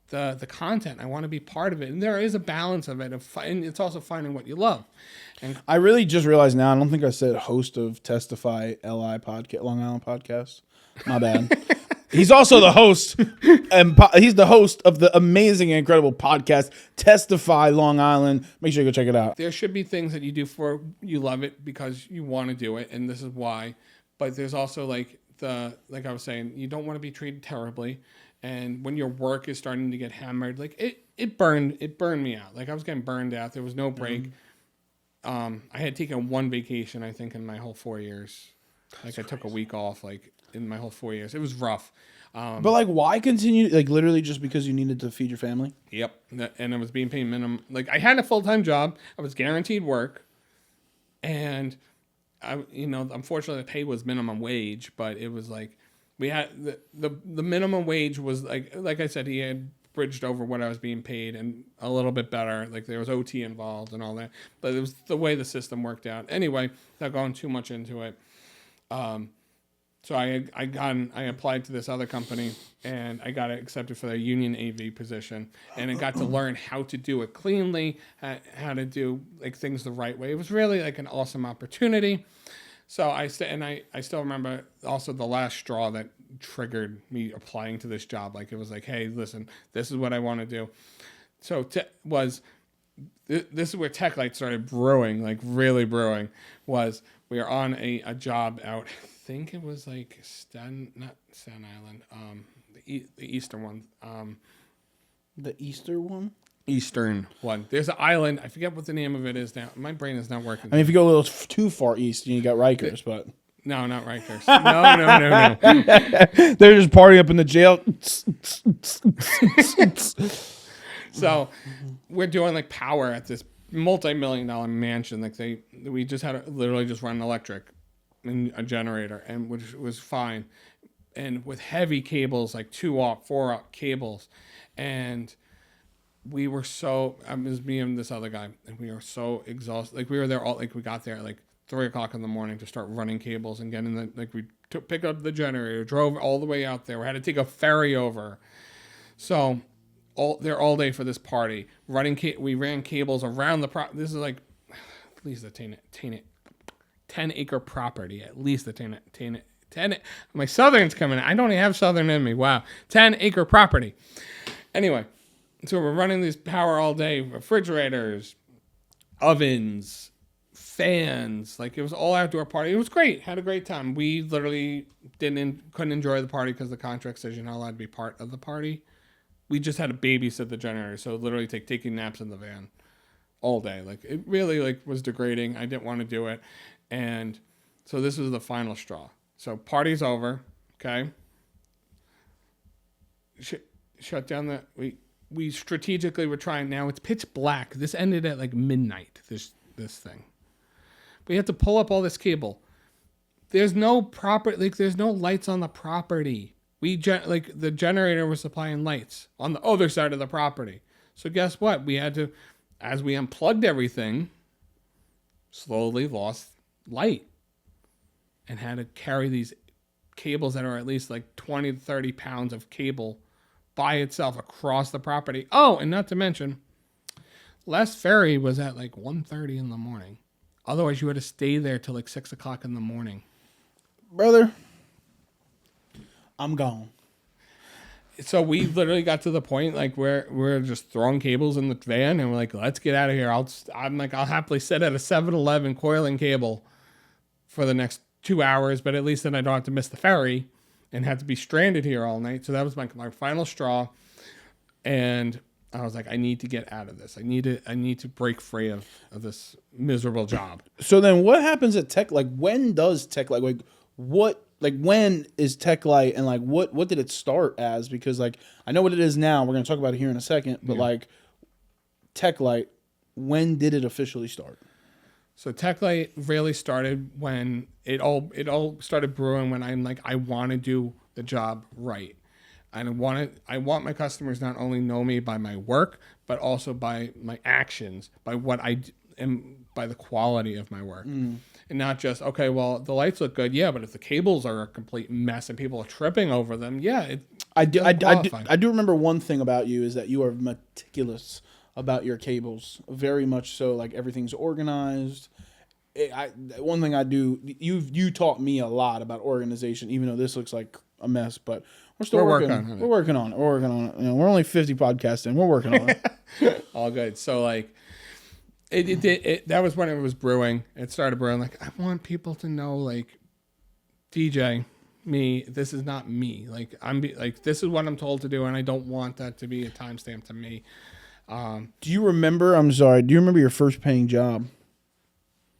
the content. I want to be part of it. And there is a balance of it. And it's also finding what you love. And I really just realized now, I don't think I said host of Testify LI podcast, Long Island podcast. My bad. He's also the host, and he's the host of the amazing and incredible podcast, Testify Long Island. Make sure you go check it out. There should be things that you do for, you love it because you want to do it, and this is why. But there's also like I was saying, you don't want to be treated terribly. And when your work is starting to get hammered, like it burned me out. Like I was getting burned out. There was no break. I had taken one vacation, I think, in my whole 4 years. Like I took a week off, like in my whole 4 years. It was rough. But like, why continue? Like literally just because you needed to feed your family? Yep. And I was being paid minimum. Like I had a full-time job. I was guaranteed work. And unfortunately the pay was minimum wage, but it was like, we had the minimum wage was like I said, he had bridged over what I was being paid and a little bit better. Like there was OT involved and all that, but it was the way the system worked out. Anyway, not going too much into it. So I applied to this other company and I got accepted for their union AV position, and I got to learn how to do it cleanly, how to do like things the right way. It was really like an awesome opportunity. So I still remember also the last straw that triggered me applying to this job. Like it was like, hey, listen, this is what I want to do. So this is where Teklite started brewing, like really brewing. Was we were on a job out, I think it was like not Staten Island, the eastern one. The Easter one? Eastern one. There's an island. I forget what the name of it is now. My brain is not working. I mean, if you go a little too far east, you got Rikers, but No, not Rikers. No. They're just partying up in the jail. So we're doing like power at this multi-million-dollar mansion. Like we just had to literally just run electric and a generator, and which was fine. And with heavy cables, like 2-aught, 4-aught cables, and we were so. It was me and this other guy, and we were so exhausted. Like we were there all. Like we got there at like 3:00 in the morning to start running cables and getting the like we picked up the generator, drove all the way out there. We had to take a ferry over. So all day for this party. We ran cables around the This is like at least a 10-acre property. At least a 10. My Southern's coming. I don't even have Southern in me. Wow, 10-acre property. Anyway, so we're running these power all day. Refrigerators, ovens, fans. Like it was all outdoor party. It was great. Had a great time. We literally couldn't enjoy the party because the contract says you're not allowed to be part of the party. We just had to babysit the generator, so literally taking naps in the van all day. Like it really was degrading. I didn't want to do it, and so this was the final straw. So party's over. Okay. Shut down we strategically were trying. Now it's pitch black. This ended at like midnight. This thing. We had to pull up all this cable. There's no there's no lights on the property. The generator was supplying lights on the other side of the property. So guess what? We had to, as we unplugged everything, slowly lost light and had to carry these cables that are at least like 20 to 30 pounds of cable by itself across the property. Oh, and not to mention, last ferry was at like 1:30 in the morning. Otherwise, you had to stay there till like 6:00 in the morning. Brother, I'm gone. So we literally got to the point like where we're just throwing cables in the van and we're like, let's get out of here. I'll happily sit at a 7-Eleven coiling cable for the next 2 hours, but at least then I don't have to miss the ferry and have to be stranded here all night. So that was my final straw. And I was like, I need to get out of this. I need to break free of this miserable job. So then what happens at Tech? Like when does Teklite, when is Teklite, and like what did it start as? Because like I know what it is now. We're gonna talk about it here in a second. But like Teklite, when did it officially start? So Teklite really started when it all started brewing when I'm like, I want to do the job right. And I want my customers not only know me by my work, but also by my actions, by what I am, by the quality of my work. And not just, okay, well, the lights look good. Yeah, but if the cables are a complete mess and people are tripping over them, I do remember one thing about you is that you are meticulous about your cables. Very much so. Like everything's organized. One thing I do, you taught me a lot about organization, even though this looks like a mess, but we're still working on it. We're working on it. You know, we're only 50 podcasts in. We're working on it. All good. So like, that was when it was brewing. It started brewing. Like, I want people to know, like, DJ, me. This is not me. Like, this is what I'm told to do, and I don't want that to be a timestamp to me. Do you remember? I'm sorry. Do you remember your first paying job?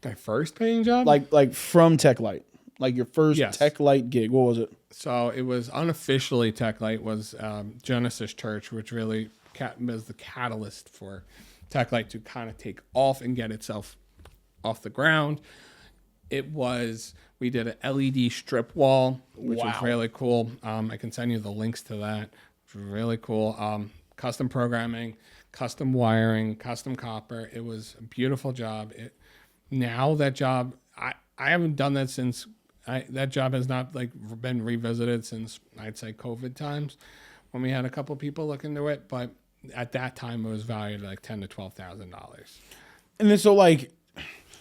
My first paying job? Like from Teklite, like your first Yes. Teklite gig. What was it? So it was unofficially Teklite was Genesis Church, which really was the catalyst for Teklite to kind of take off and get itself off the ground. We did an LED strip wall, which was really cool. I can send you the links to that. Which was really cool. Custom programming, custom wiring, custom copper. It was a beautiful job. Now that job, I haven't done that since. That job has not been revisited since I'd say COVID times, when we had a couple people look into it. But at that time, it was valued at like $10,000 to $12,000. And then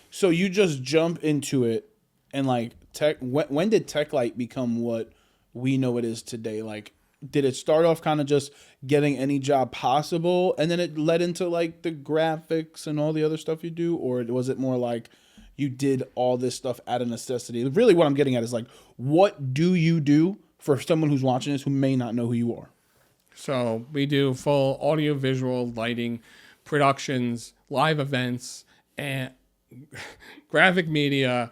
so you just jump into it, and like when did Teklite become what we know it is today? Like, did it start off kind of just getting any job possible, and then it led into like the graphics and all the other stuff you do, or was it more like you did all this stuff out of necessity? Really, what I'm getting at is like, what do you do for someone who's watching this who may not know who you are? So we do full audio, visual, lighting, productions, live events, and graphic media,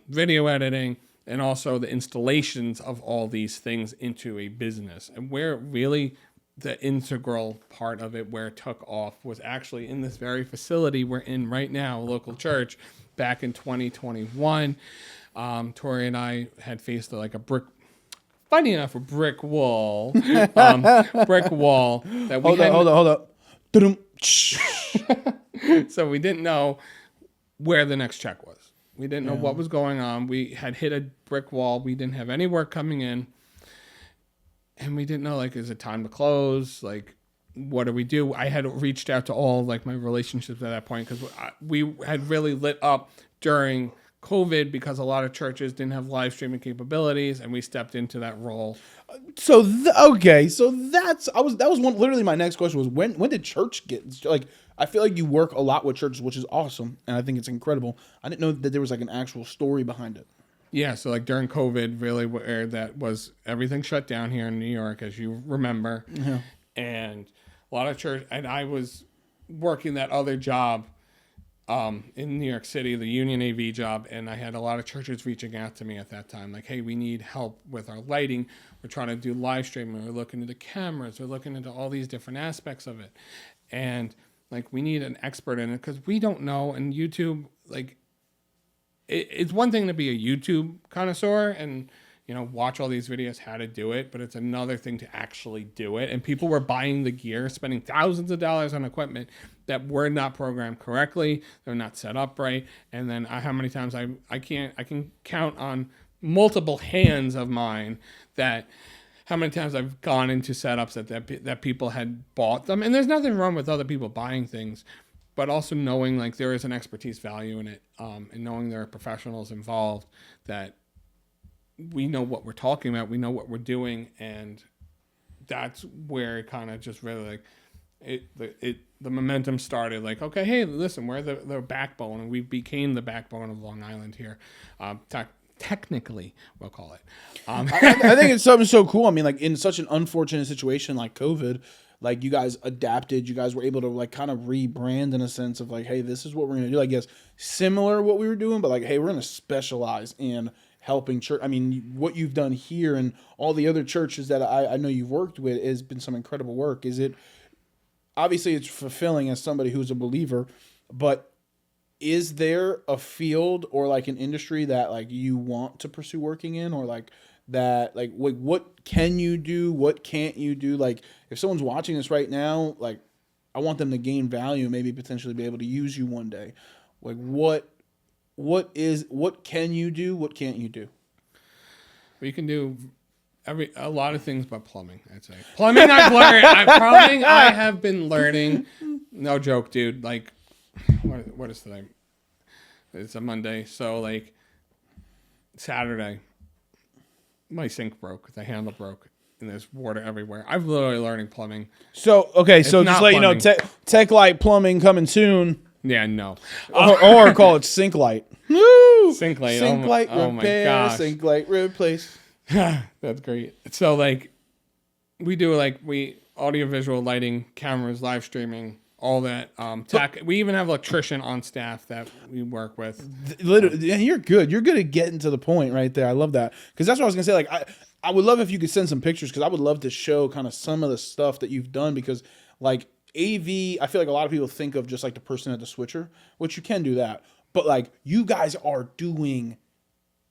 video editing, and also the installations of all these things into a business. And where really the integral part of it, where it took off, was actually in this very facility we're in right now, a local church, back in 2021. Tori and I had faced a brick wall, brick wall that we Hold up. Dum. So we didn't know where the next check was. We didn't know what was going on. We had hit a brick wall. We didn't have any work coming in. And we didn't know, is it time to close? What do we do? I had reached out to all, my relationships at that point, because we had really lit up during COVID because a lot of churches didn't have live streaming capabilities, and we stepped into that role. So that was literally my next question was when did church get I feel like you work a lot with churches, which is awesome, and I think it's incredible. I didn't know that there was an actual story behind it. Yeah, so during COVID, really where that was, everything shut down here in New York, as you remember, and a lot of church, and I was working that other job in New York City, the Union AV job, and I had a lot of churches reaching out to me at that time, hey, we need help with our lighting. We're trying to do live streaming. We're looking into cameras. We're looking into all these different aspects of it, and we need an expert in it because we don't know. And YouTube, it's one thing to be a YouTube connoisseur and watch all these videos how to do it, but it's another thing to actually do it. And people were buying the gear, spending thousands of dollars on equipment that were not programmed correctly, they're not set up right. And then how many times I can count on multiple hands of mine that how many times I've gone into setups that people had bought them. And there's nothing wrong with other people buying things, but also knowing there is an expertise value in it, and knowing there are professionals involved, that we know what we're talking about, we know what we're doing, and that's where it kind of just really the momentum started. Okay, hey, listen, we're the backbone, and we became the backbone of Long Island here. Technically, we'll call it. I think it's something so cool. I mean, in such an unfortunate situation like COVID, you guys adapted. You guys were able to kind of rebrand in a sense of hey, this is what we're gonna do. I guess similar to what we were doing, but hey, we're gonna specialize in helping church. I mean, what you've done here and all the other churches that I know you've worked with has been some incredible work. Obviously it's fulfilling as somebody who's a believer, but is there a field or an industry that you want to pursue working in, or what can you do? What can't you do? If someone's watching this right now, I want them to gain value, maybe potentially be able to use you one day. What can you do? What can't you do? We can do a lot of things but plumbing, I'd say. Plumbing I've learned. Plumbing I have been learning. No joke, dude. What is today? It's a Monday. So Saturday, my sink broke. The handle broke. And there's water everywhere. I'm literally learning plumbing. So, okay. So just let you know, Teklite Plumbing coming soon. Yeah, no. Or call it Sink Light. Woo! Sink Light. Sink Light repair. My gosh. Sink Light replace. That's great. So we do audio-visual lighting, cameras, live streaming, all that tech. We even have an electrician on staff that we work with. Literally, you're good. You're good at getting to the point right there. I love that, because that's what I was gonna say. I would love if you could send some pictures, because I would love to show kind of some of the stuff that you've done, because AV, I feel a lot of people think of just the person at the switcher, which you can do that, but you guys are doing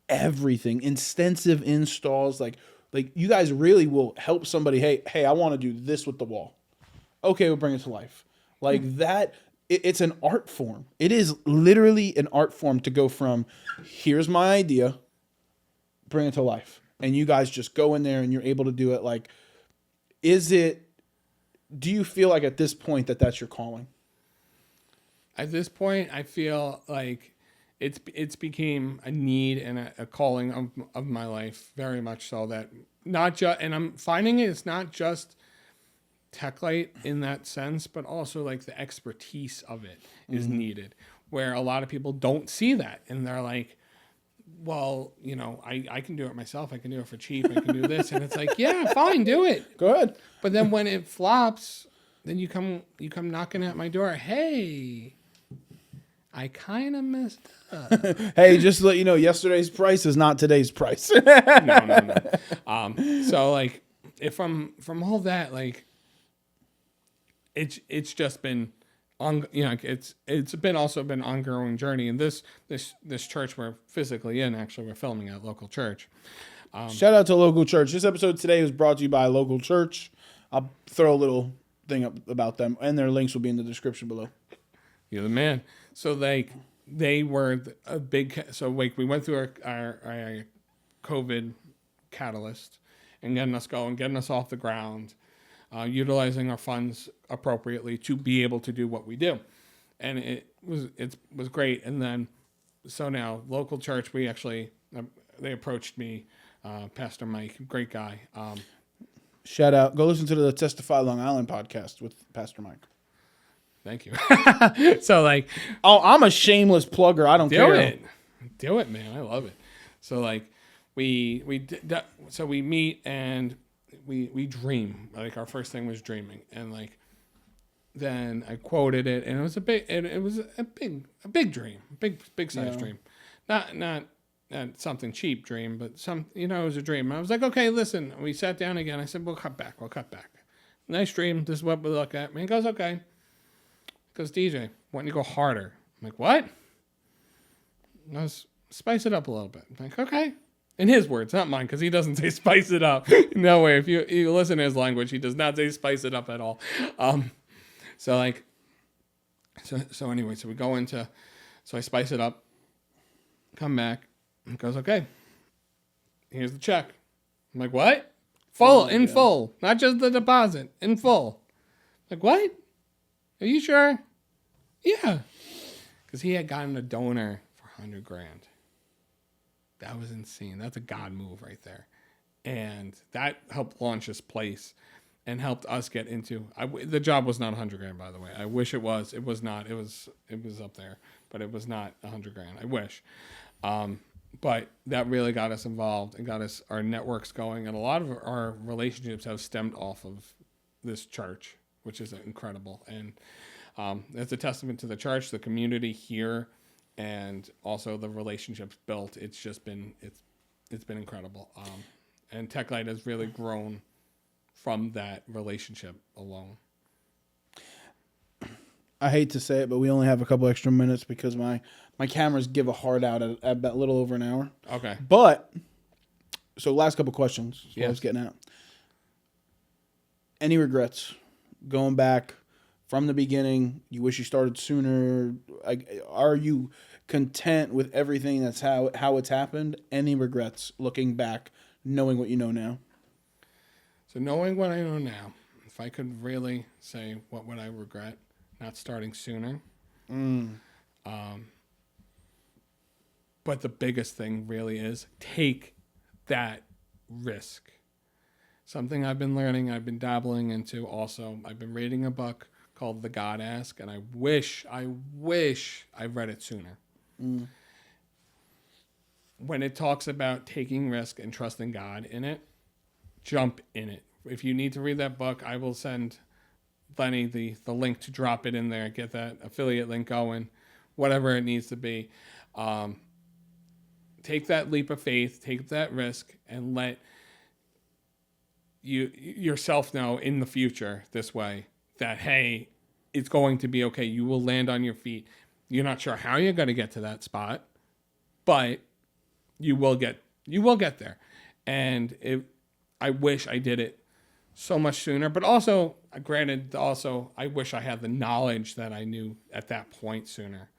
everything, extensive installs, you guys really will help somebody. Hey, I want to do this with the wall. Okay, we'll bring it to life. That. It's an art form. It is literally an art form to go from, here's my idea, bring it to life, and you guys just go in there and you're able to do it. Do you feel at this point that's your calling? At this point, I feel it's became a need and a calling of my life, very much so, that not just, and I'm finding it's not just Teklite in that sense, but also the expertise of it is needed, where a lot of people don't see that, and they're well, I can do it myself. I can do it for cheap. I can do this. And it's yeah, fine, do it. Go ahead. But then when it flops, then you come knocking at my door. Hey, I kind of messed up. Hey, just to let you know, yesterday's price is not today's price. No. So like, if from all that, like, it's just been on, it's been also been an ongoing journey. And this church we're physically in, actually, we're filming at a local church. Shout out to local church. This episode today was brought to you by a local church. I'll throw a little thing up about them, and their links will be in the description below. You're the man. So like, they were a big. So like, we went through our COVID catalyst and getting us going, getting us off the ground, utilizing our funds appropriately to be able to do what we do, and it was great. And then, so now local church, we actually they approached me, Pastor Mike, great guy. Shout out. Go listen to the Testify Long Island podcast with Pastor Mike. Thank you. So like, Oh, I'm a shameless plugger. I don't care. Do it, man. I love it. So like, we meet and we dream. Like, our first thing was dreaming, and like, then I quoted it, and it was a big dream, big size dream, not something cheap dream, but it was a dream. And I was like, okay, listen. We sat down again. I said, we'll cut back. Nice dream. This is what we look at. And he goes, okay. He goes, DJ, why don't you go harder? I'm like, what? Let's spice it up a little bit. I'm like, okay. In his words, not mine, because he doesn't say spice it up. No way. If you listen to his language, he does not say spice it up at all. So anyway, so we go into, so I spice it up, come back, and goes, okay, here's the check. I'm like, what? Full, not just the deposit, in full. Like, what? Are you sure? Yeah. Because he had gotten a donor for $100,000. That was insane. That's a God move right there. And that helped launch this place and helped us get into, the job was not $100,000, by the way. I wish it was. It was not. It was up there, but it was not $100,000. I wish. But that really got us involved and got us our networks going. And a lot of our relationships have stemmed off of this church, which is incredible. And it's a testament to the church, the community here, and also the relationships built. It's just been, it's been incredible. And Teklite has really grown from that relationship alone. I hate to say it, but we only have a couple extra minutes because my cameras give a hard out at about a little over an hour. Okay. But, so last couple questions. Yes. I was getting at. Any regrets going back from the beginning? You wish you started sooner? Are you content with everything that's how it's happened? Any regrets looking back, knowing what you know now? So knowing what I know now, if I could really say what would I regret not starting sooner. But the biggest thing really is take that risk. Something I've been learning, I've been dabbling into also. I've been reading a book called The God Ask, and I wish I read it sooner. When it talks about taking risk and trusting God in it, jump in it. If you need to read that book, I will send Lenny the link to drop it in there, get that affiliate link going, whatever it needs to be. Take that leap of faith, take that risk, and let yourself know in the future this way that, hey, it's going to be okay. You will land on your feet. You're not sure how you're going to get to that spot, but you will get there. And I wish I did it so much sooner, but also, granted, I wish I had the knowledge that I knew at that point sooner.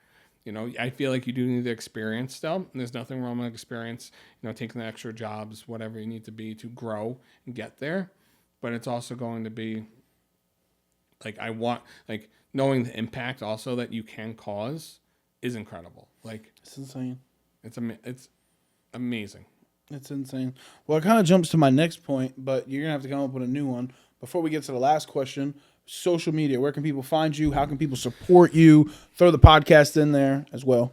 I feel like you do need the experience still. And there's nothing wrong with experience, taking the extra jobs, whatever you need to be to grow and get there. But it's also going to be knowing the impact also that you can cause is incredible. It's insane. It's amazing. It's insane. Well, it kind of jumps to my next point, but you're going to have to come up with a new one. Before we get to the last question, social media, where can people find you? How can people support you? Throw the podcast in there as well.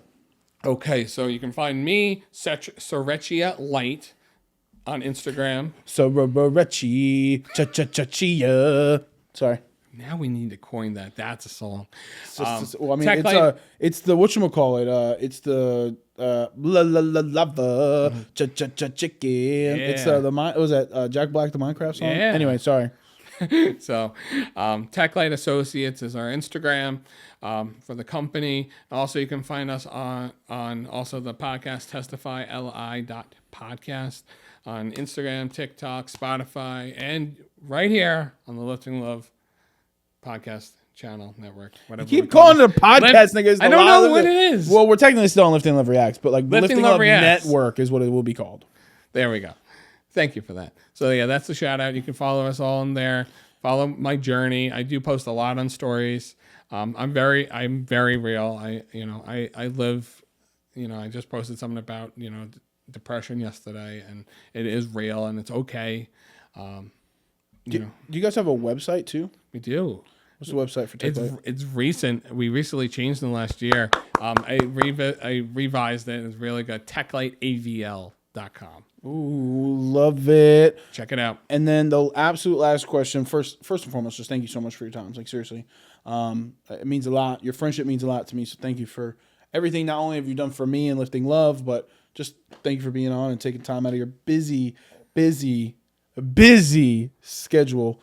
Okay, so you can find me, Sorechia Light, on Instagram. Sorechia. Sorry. Now we need to coin that. That's a song. Well, I mean, Teklite- it's the whatchamacallit, it's the la la la lava cha cha cha chicken. It's Yeah. what was that Jack Black the Minecraft song? Yeah. Anyway, sorry. So, Teklite Associates is our Instagram for the company. Also, you can find us on also the podcast Testify li.podcast on Instagram, TikTok, Spotify, and right here on the Lifting Love podcast channel network. Whatever Keep we call calling it a podcast, niggas. I don't know what it is. Well, we're technically still on Lifting Love Reacts, but like Lifting Love Love Reacts. Network is what it will be called. There we go. Thank you for that. So yeah, that's the shout out. You can follow us all in there. Follow my journey. I do post a lot on stories. I'm very real. I live, I just posted something about, depression yesterday, and it is real and it's okay. Do you guys have a website too? We do. What's the website for Teklite? It's recent. We recently changed in the last year. I revised it. It's really good. TekliteAVL.com. Ooh, love it. Check it out. And then the absolute last question, first and foremost, just thank you so much for your time. Like seriously, it means a lot. Your friendship means a lot to me. So thank you for everything. Not only have you done for me and Lifting Love, but just thank you for being on and taking time out of your busy schedule.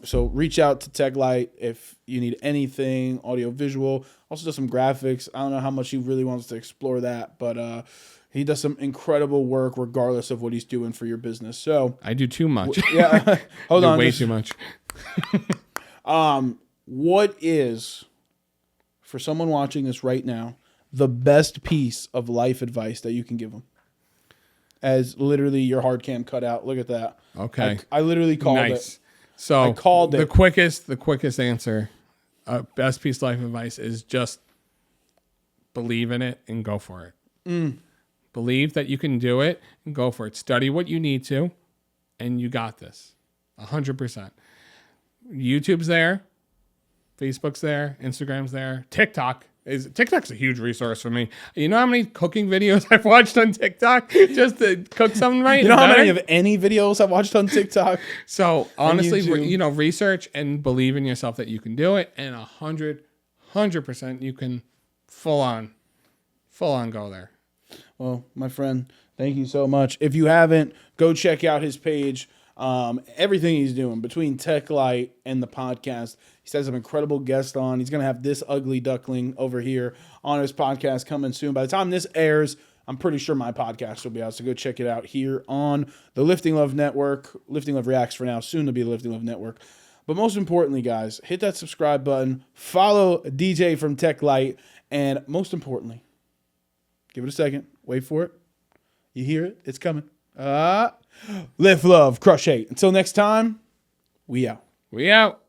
So reach out to Teklite if you need anything audio visual. Also does some graphics. I don't know how much he really wants to explore that, but he does some incredible work regardless of what he's doing for your business. So I do too much. yeah, hold on. Way too much. What is, for someone watching this right now, the best piece of life advice that you can give them? As literally your hard cam cut out. Look at that. Okay. I literally called Nice. it. So I called the it. quickest answer, best piece of life advice is just believe in it and go for it. Believe that you can do it and go for it. Study what you need to, and you got this. 100%. YouTube's there, Facebook's there, Instagram's there, TikTok's a huge resource for me. You know how many cooking videos I've watched on TikTok just to cook something right? You know how many better? of any videos I've watched on TikTok? So honestly, YouTube. research and believe in yourself that you can do it, and 100% you can full on go there. Well, my friend, thank you so much. If you haven't, go check out his page. Everything he's doing between Teklite and the podcast. He has some incredible guests on. He's going to have this ugly duckling over here on his podcast coming soon. By the time this airs, I'm pretty sure my podcast will be out. So go check it out here on the Lifting Love Network. Lifting Love Reacts for now, soon to be the Lifting Love Network. But most importantly, guys, hit that subscribe button. Follow DJ from Teklite. And most importantly, give it a second. Wait for it. You hear it? It's coming. Lift, love, crush, hate. Until next time, we out. We out.